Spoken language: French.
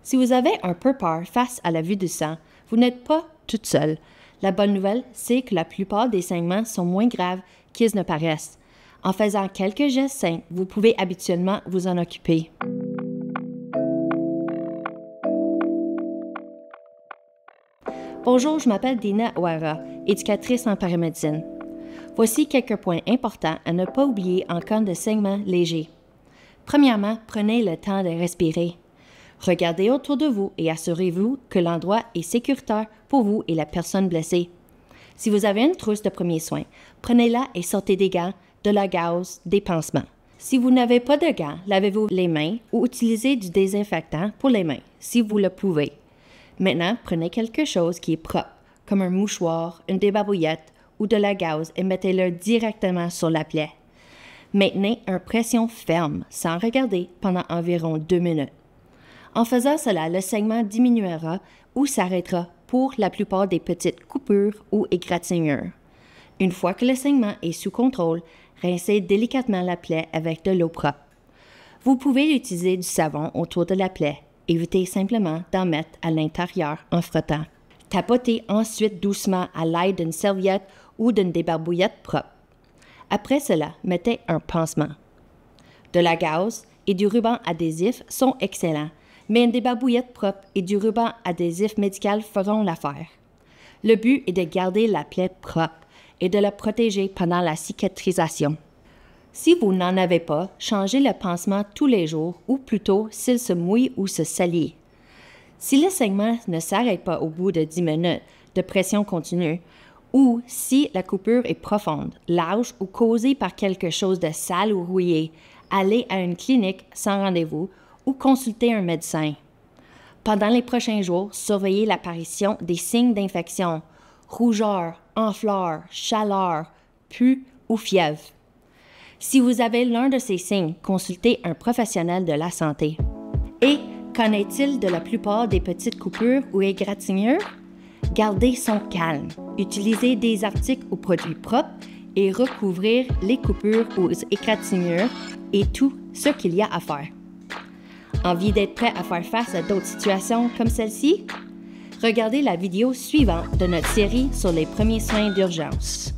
Si vous avez un peu peur face à la vue du sang, vous n'êtes pas toute seule. La bonne nouvelle, c'est que la plupart des saignements sont moins graves qu'ils ne paraissent. En faisant quelques gestes simples, vous pouvez habituellement vous en occuper. Bonjour, je m'appelle Dina Ouara, éducatrice en paramédecine. Voici quelques points importants à ne pas oublier en cas de saignement léger. Premièrement, prenez le temps de respirer. Regardez autour de vous et assurez-vous que l'endroit est sécuritaire pour vous et la personne blessée. Si vous avez une trousse de premiers soins, prenez-la et sortez des gants, de la gauze, des pansements. Si vous n'avez pas de gants, lavez-vous les mains ou utilisez du désinfectant pour les mains, si vous le pouvez. Maintenant, prenez quelque chose qui est propre, comme un mouchoir, une débarbouillette ou de la gauze et mettez-le directement sur la plaie. Maintenez une pression ferme, sans regarder, pendant environ 2 minutes. En faisant cela, le saignement diminuera ou s'arrêtera pour la plupart des petites coupures ou égratignures. Une fois que le saignement est sous contrôle, rincez délicatement la plaie avec de l'eau propre. Vous pouvez utiliser du savon autour de la plaie. Évitez simplement d'en mettre à l'intérieur en frottant. Tapotez ensuite doucement à l'aide d'une serviette ou d'une débarbouillette propre. Après cela, mettez un pansement. De la gauze et du ruban adhésif sont excellents, mais une débarbouillette propre et du ruban adhésif médical feront l'affaire. Le but est de garder la plaie propre et de la protéger pendant la cicatrisation. Si vous n'en avez pas, changez le pansement tous les jours ou plutôt s'il se mouille ou se salit. Si le saignement ne s'arrête pas au bout de 10 minutes de pression continue ou si la coupure est profonde, large ou causée par quelque chose de sale ou rouillé, allez à une clinique sans rendez-vous ou consultez un médecin. Pendant les prochains jours, surveillez l'apparition des signes d'infection, rougeur, enfleur, chaleur, pus ou fièvre. Si vous avez l'un de ces signes, consultez un professionnel de la santé. Et qu'en est-il de la plupart des petites coupures ou égratignures? Gardez son calme. Utilisez des articles ou produits propres et recouvrir les coupures ou égratignures et tout ce qu'il y a à faire. Envie d'être prêt à faire face à d'autres situations comme celle-ci? Regardez la vidéo suivante de notre série sur les premiers soins d'urgence.